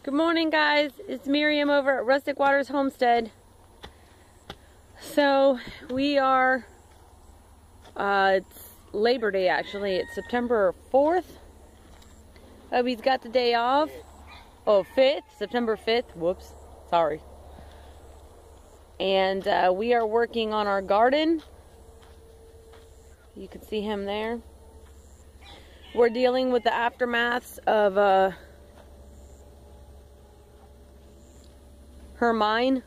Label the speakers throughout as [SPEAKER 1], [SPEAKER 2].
[SPEAKER 1] Good morning, guys. It's Miriam over at Rustic Waters Homestead. So we are, it's Labor Day actually. It's September 4th. He's got the day off. Oh, 5th, September 5th. Whoops, sorry. And we are working on our garden. You can see him there. We're dealing with the aftermaths of her mine.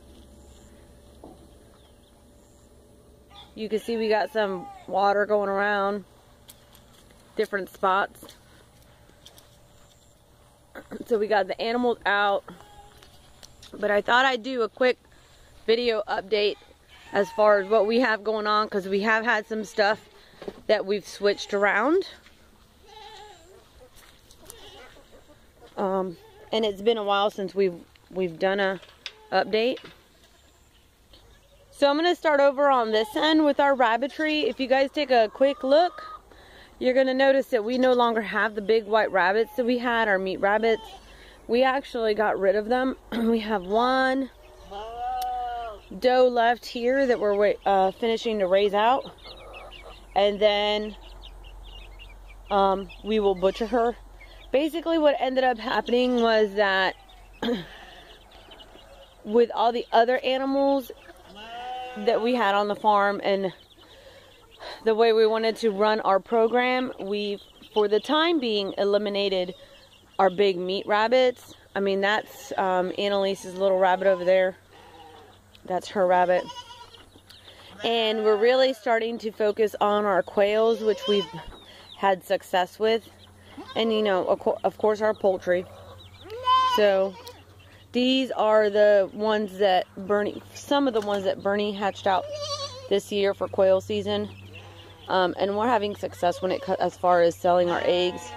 [SPEAKER 1] You can see we got some water going around different spots. So we got the animals out, but I thought I'd do a quick video update as far as what we have going on, because we have had some stuff that we've switched around. And it's been a while since we've done a update. So I'm going to start over on this end with our rabbitry. If you guys take a quick look, you're going to notice that we no longer have the big white rabbits that we had, our meat rabbits. We actually got rid of them. We have one doe left here that we're finishing to raise out. And then we will butcher her. Basically what ended up happening was that with all the other animals that we had on the farm and the way we wanted to run our program, we, for the time being, eliminated our big meat rabbits. I mean, that's Annalise's little rabbit over there. That's her rabbit. And we're really starting to focus on our quails, which we've had success with. And, you know, of course, our poultry. So these are the ones that some of the ones that Bernie hatched out this year for quail season. And we're having success when as far as selling our eggs.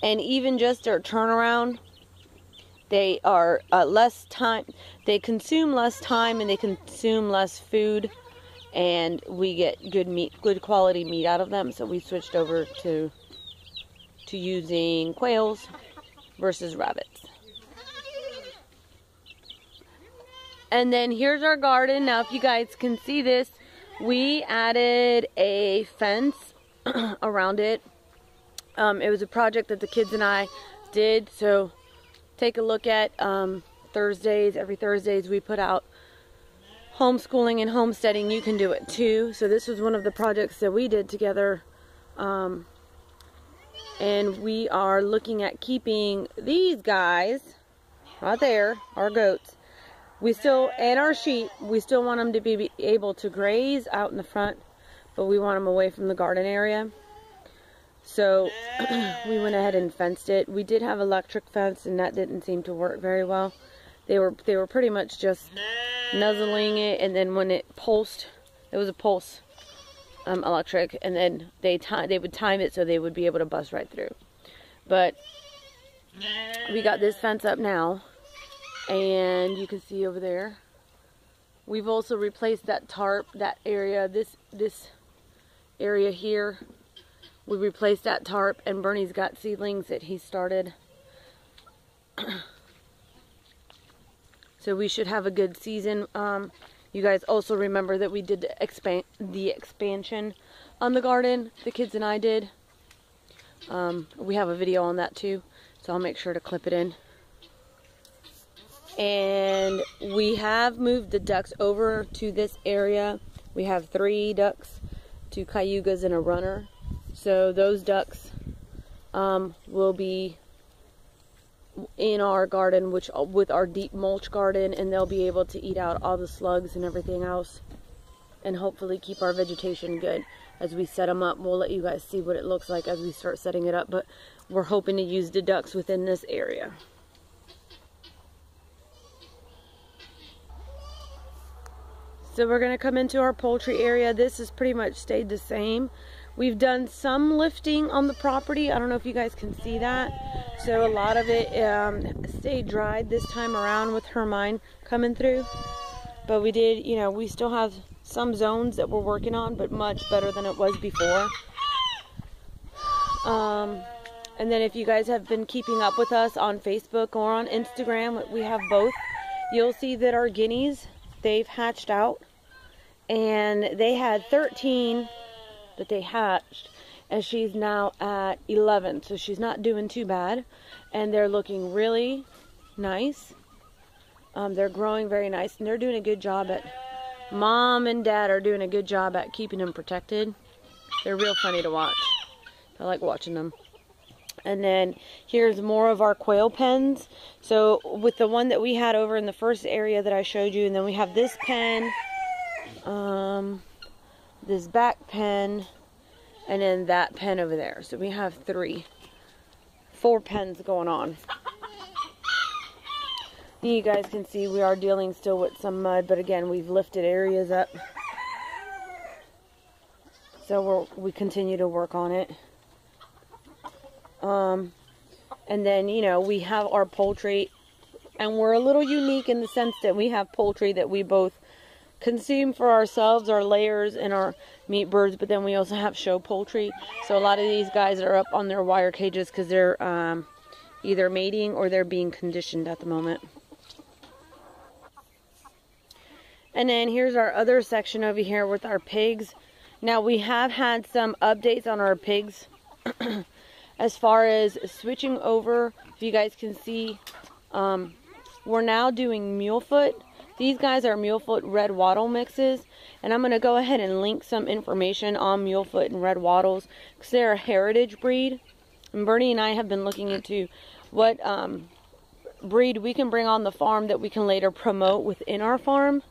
[SPEAKER 1] And even just their turnaround, they are less time. They consume less time and they consume less food. And we get good quality meat out of them. So we switched over to using quails versus rabbits. And then here's our garden. Now if you guys can see this, we added a fence around it. It was a project that the kids and I did. So take a look at Thursdays. Every Thursdays we put out homeschooling and homesteading. You can do it too. So this was one of the projects that we did together. And we are looking at keeping these guys right there, our goats. And our sheep, we still want them to be able to graze out in the front, but we want them away from the garden area. So we went ahead and fenced it. We did have electric fence, and that didn't seem to work very well. They were pretty much just nuzzling it, and then when it pulsed, it was a pulse electric, and then they would time it so they would be able to bust right through. But we got this fence up now. And you can see over there, we've also replaced that tarp, that area, this area here. We replaced that tarp, and Bernie's got seedlings that he started. So we should have a good season. You guys also remember that we did the expansion on the garden, the kids and I did. We have a video on that too, so I'll make sure to clip it in. And we have moved the ducks over to this area. We have 3 ducks, 2 cayugas, and a runner. So those ducks will be in our garden, with our deep mulch garden, and they'll be able to eat out all the slugs and everything else, and hopefully keep our vegetation good as we set them up. We'll let you guys see what it looks like as we start setting it up, but we're hoping to use the ducks within this area. So we're going to come into our poultry area. This has pretty much stayed the same. We've done some lifting on the property. I don't know if you guys can see that. So a lot of it stayed dried this time around with her mine coming through. But we did, you know, we still have some zones that we're working on, but much better than it was before. And then if you guys have been keeping up with us on Facebook or on Instagram, we have both, you'll see that our guineas, they've hatched out. And they had 13 that they hatched, and she's now at 11. So she's not doing too bad. And they're looking really nice. They're growing very nice, and they're doing a good job at, Mom and Dad are doing a good job at keeping them protected. They're real funny to watch. I like watching them. And then here's more of our quail pens. So with the one that we had over in the first area that I showed you, and then we have this pen, this back pen, and then that pen over there. So we have 4 pens going on. You guys can see we are dealing still with some mud, but again, we've lifted areas up. So we continue to work on it. And then, you know, we have our poultry, and we're a little unique in the sense that we have poultry that we both consume for ourselves, our layers and our meat birds, but then we also have show poultry. So a lot of these guys are up on their wire cages because they're either mating or they're being conditioned at the moment. And then here's our other section over here with our pigs. Now we have had some updates on our pigs as far as switching over. If you guys can see, we're now doing mulefoot. These guys are mulefoot red wattle mixes, and I'm going to go ahead and link some information on mulefoot and red wattles because they're a heritage breed. And Bernie and I have been looking into what breed we can bring on the farm that we can later promote within our farm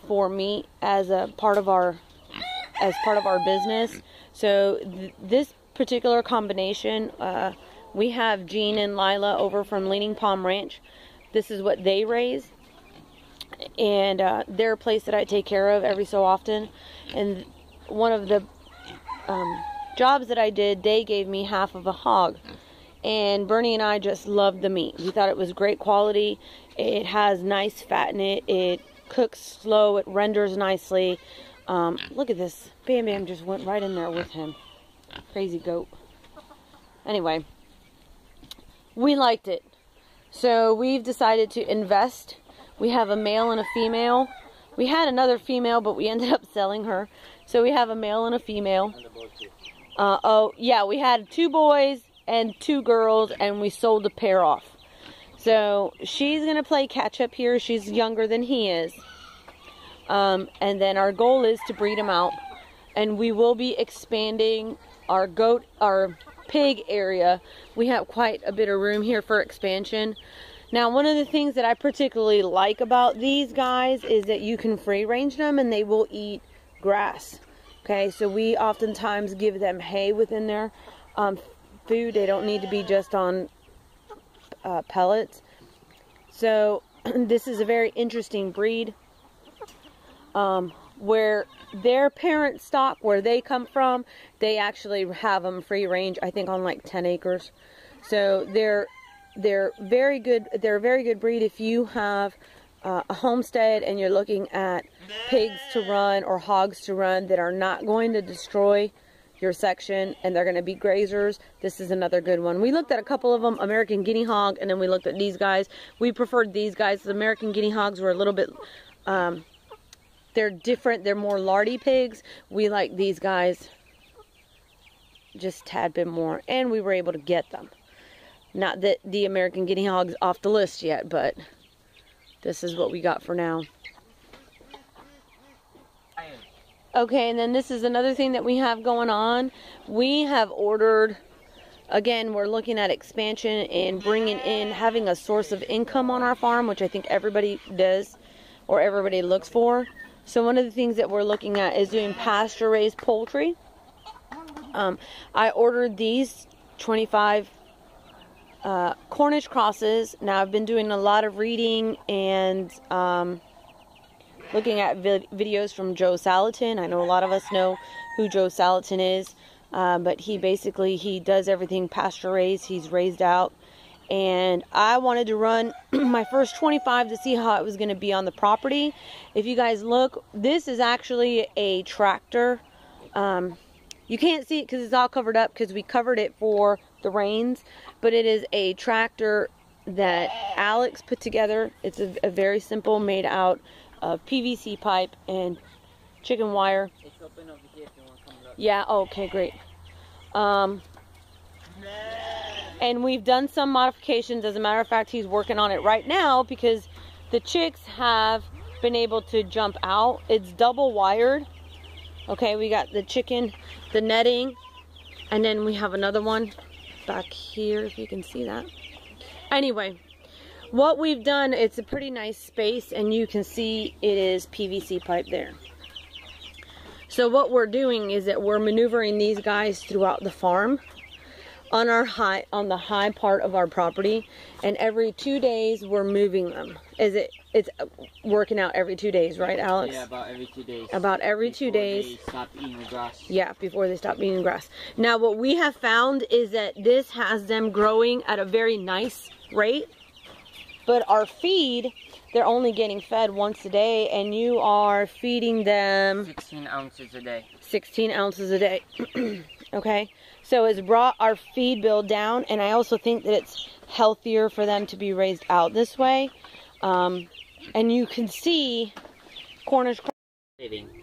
[SPEAKER 1] for meat as a part of our business. So this particular combination, we have Jean and Lila over from Leaning Palm Ranch. This is what they raise, and they're a place that I take care of every so often. And one of the jobs that I did, they gave me half of a hog, and Bernie and I just loved the meat. We thought it was great quality. It has nice fat in it. It cooks slow. It renders nicely. Look at this. Bam Bam just went right in there with him. Crazy goat. Anyway, we liked it. So we've decided to invest. We have a male and a female. We had another female, but we ended up selling her. So we have a male and a female. Oh, yeah, we had 2 boys and 2 girls, and we sold the pair off. So she's going to play catch up here. She's younger than he is. And then our goal is to breed them out. And we will be expanding our pig area. We have quite a bit of room here for expansion. Now, one of the things that I particularly like about these guys is that you can free range them and they will eat grass. Okay, so we oftentimes give them hay within their food. They don't need to be just on pellets. So this is a very interesting breed where their parent stock, where they come from, they actually have them free range, I think on like 10 acres. So they're very good. They're a very good breed if you have a homestead and you're looking at pigs to run or hogs to run that are not going to destroy your section and they're going to be grazers. This is another good one. We looked at a couple of them, American Guinea Hog, and then we looked at these guys. We preferred these guys. The American Guinea Hogs were a little bit they're different. They're more lardy pigs. We like these guys just a tad bit more, and we were able to get them. Not that the American Guinea Hog's off the list yet, but this is what we got for now. Okay, and then this is another thing that we have going on. We have ordered, again, we're looking at expansion and bringing in, having a source of income on our farm, which I think everybody does, or everybody looks for. So one of the things that we're looking at is doing pasture-raised poultry. I ordered these 25 Cornish crosses. Now I've been doing a lot of reading and looking at videos from Joe Salatin. I know a lot of us know who Joe Salatin is, but he does everything pasture raised. He's raised out, and I wanted to run my first 25 to see how it was going to be on the property. If you guys look, this is actually a tractor You can't see it because it's all covered up because we covered it for the rains, but it is a tractor that Alex put together. It's a very simple, made out of PVC pipe and chicken wire.
[SPEAKER 2] It's open over here if you want to come look.
[SPEAKER 1] Yeah, okay, great. And we've done some modifications. As a matter of fact, he's working on it right now because the chicks have been able to jump out. It's double wired. Okay, we got the chicken, the netting, and then we have another one back here, if you can see that. Anyway, what we've done, it's a pretty nice space, and you can see it is PVC pipe there. So what we're doing is that we're maneuvering these guys throughout the farm on the high part of our property, and every 2 days we're moving them. It's working out every 2 days, right, Alex?
[SPEAKER 2] Yeah, about every 2 days.
[SPEAKER 1] About every 2 days.
[SPEAKER 2] They stop eating the grass.
[SPEAKER 1] Yeah, before they stop eating grass. Now, what we have found is that this has them growing at a very nice rate, but our feed, they're only getting fed once a day, and you are feeding them
[SPEAKER 2] 16 ounces a day.
[SPEAKER 1] 16 ounces a day. Okay, so it's brought our feed bill down, and I also think that it's healthier for them to be raised out this way. And you can see Cornish.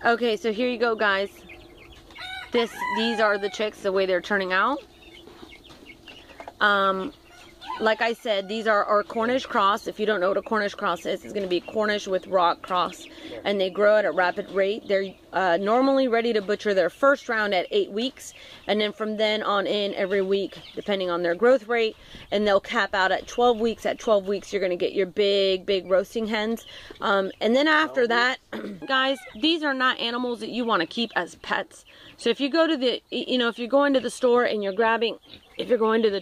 [SPEAKER 1] Okay, so here you go, guys. These are the chicks, the way they're turning out. Like I said, these are our Cornish cross. If you don't know what a Cornish cross is, it's going to be Cornish with rock cross. And they grow at a rapid rate. They're normally ready to butcher their first round at 8 weeks. And then from then on in every week, depending on their growth rate. And they'll cap out at 12 weeks. At 12 weeks, you're going to get your big roasting hens. And then after that, guys, these are not animals that you want to keep as pets. So if you go to the, if you're going to the store and you're grabbing, if you're going to the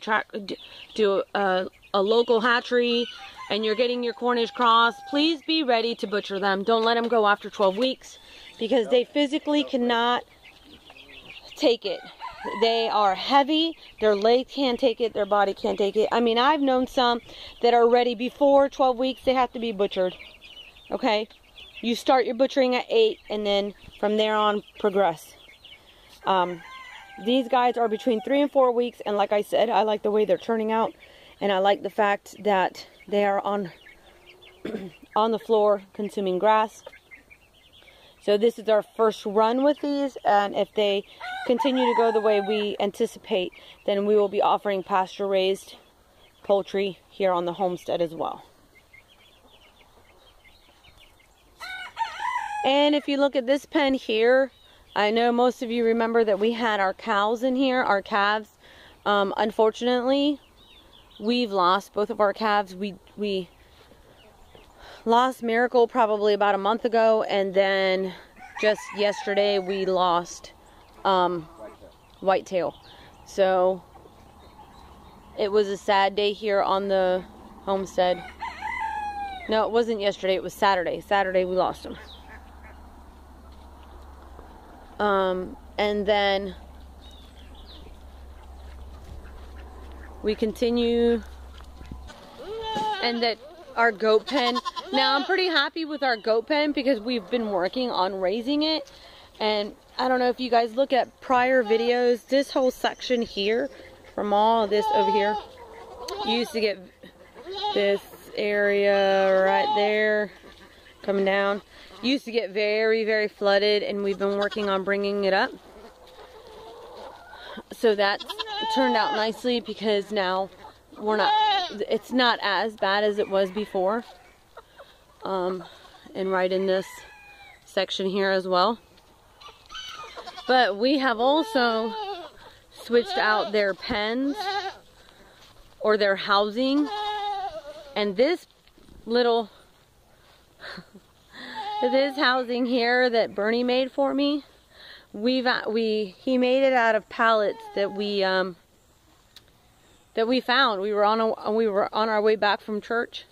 [SPEAKER 1] a local hatchery and you're getting your Cornish cross, please be ready to butcher them. Don't let them go after 12 weeks because they physically cannot take it. They are heavy, their legs can't take it, their body can't take it. I mean, I've known some that are ready before 12 weeks, they have to be butchered. Okay? You start your butchering at 8 and then from there on progress. These guys are between 3 and 4 weeks, and like I said, I like the way they're turning out, and I like the fact that they are on the floor consuming grass. So this is our first run with these, and if they continue to go the way we anticipate, then we will be offering pasture-raised poultry here on the homestead as well. And if you look at this pen here, I know most of you remember that we had our cows in here, our calves. Unfortunately, we've lost both of our calves. We lost Miracle probably about a month ago, and then just yesterday we lost Whitetail. So it was a sad day here on the homestead. No, it wasn't yesterday, it was Saturday. Saturday we lost them. And then we continue, and that our goat pen. Now I'm pretty happy with our goat pen because we've been working on raising it, and I don't know if you guys look at prior videos, this whole section here, from all this over here, you used to get this area right there coming down. Used to get very flooded, and we've been working on bringing it up. So that's turned out nicely because now it's not as bad as it was before. And right in this section here as well. But we have also switched out their pens or their housing, and this little this housing here that Bernie made for me, he made it out of pallets that we found. We were on our way back from church,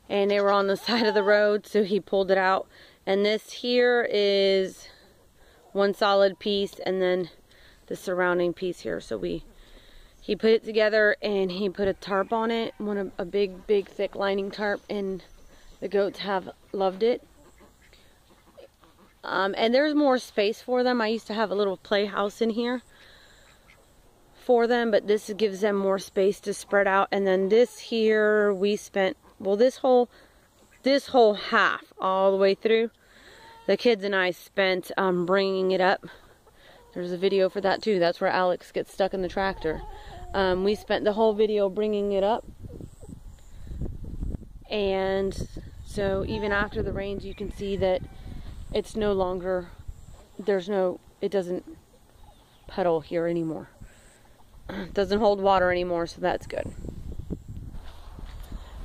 [SPEAKER 1] and they were on the side of the road, so he pulled it out. And this here is one solid piece, and then the surrounding piece here. So he put it together, and he put a tarp on it, a big thick lining tarp, and the goats have loved it. And there's more space for them. I used to have a little playhouse in here for them, but this gives them more space to spread out. And then this here, we spent, well, this whole half all the way through, the kids and I spent bringing it up. There's a video for that too. That's where Alex gets stuck in the tractor. We spent the whole video bringing it up. And so even after the rains, you can see that it's no longer, it doesn't puddle here anymore. It doesn't hold water anymore, so that's good.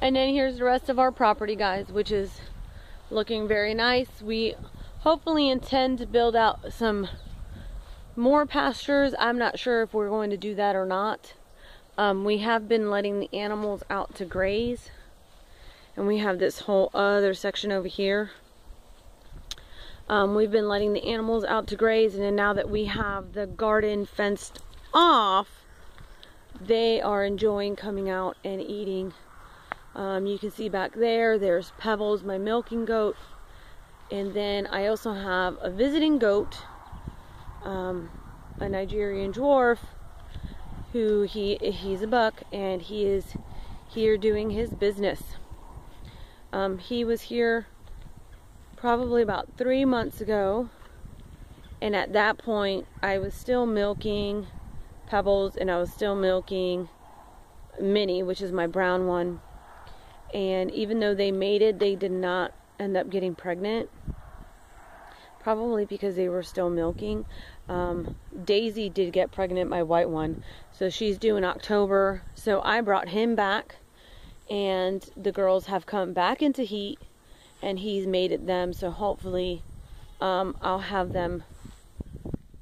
[SPEAKER 1] And then here's the rest of our property, guys, which is looking very nice. We hopefully intend to build out some more pastures. I'm not sure if we're going to do that or not. We have been letting the animals out to graze. And we have this whole other section over here. We've been letting the animals out to graze, and then now that we have the garden fenced off, they are enjoying coming out and eating. You can see back there's Pebbles, my milking goat, and then I also have a visiting goat, a Nigerian dwarf, who he's a buck, and he is here doing his business. He was here probably about 3 months ago, and at that point I was still milking Pebbles, and I was still milking Minnie, which is my brown one. And even though they mated, they did not end up getting pregnant, probably because they were still milking. Daisy did get pregnant, my white one, so she's due in October. So I brought him back, and the girls have come back into heat, and he's mated them, so hopefully I'll have them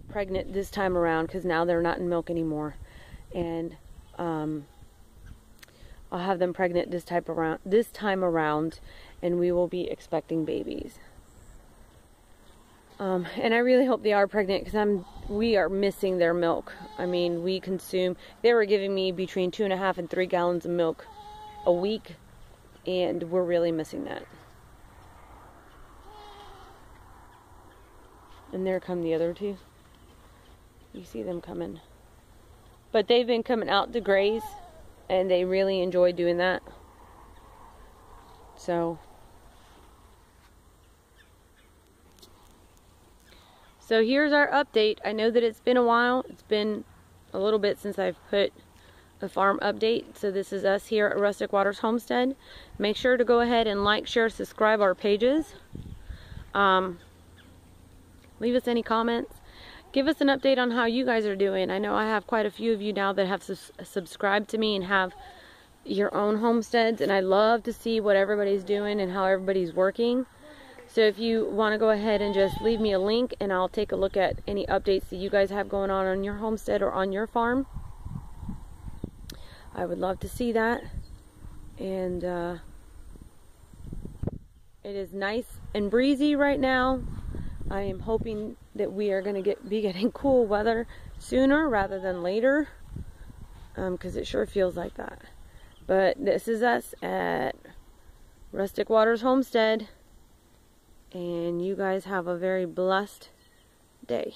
[SPEAKER 1] pregnant this time around, because now they're not in milk anymore, and I'll have them pregnant this time around, and we will be expecting babies. And I really hope they are pregnant, because we are missing their milk. I mean, they were giving me between 2.5 and 3 gallons of milk a week, and we're really missing that. And there come the other two. You see them coming. But they've been coming out to graze, and they really enjoy doing that. So here's our update. I know that it's been a while. It's been a little bit since I've put a farm update. So this is us here at Rustic Waters Homestead. Make sure to go ahead and like, share, subscribe our pages. Leave us any comments. Give us an update on how you guys are doing. I know I have quite a few of you now that have subscribed to me and have your own homesteads, and I love to see what everybody's doing and how everybody's working. So if you want to go ahead and just leave me a link, and I'll take a look at any updates that you guys have going on your homestead or on your farm. I would love to see that. And it is nice and breezy right now. I am hoping that we are going to be getting cool weather sooner rather than later, because it sure feels like that. But this is us at Rustic Waters Homestead, and you guys have a very blessed day.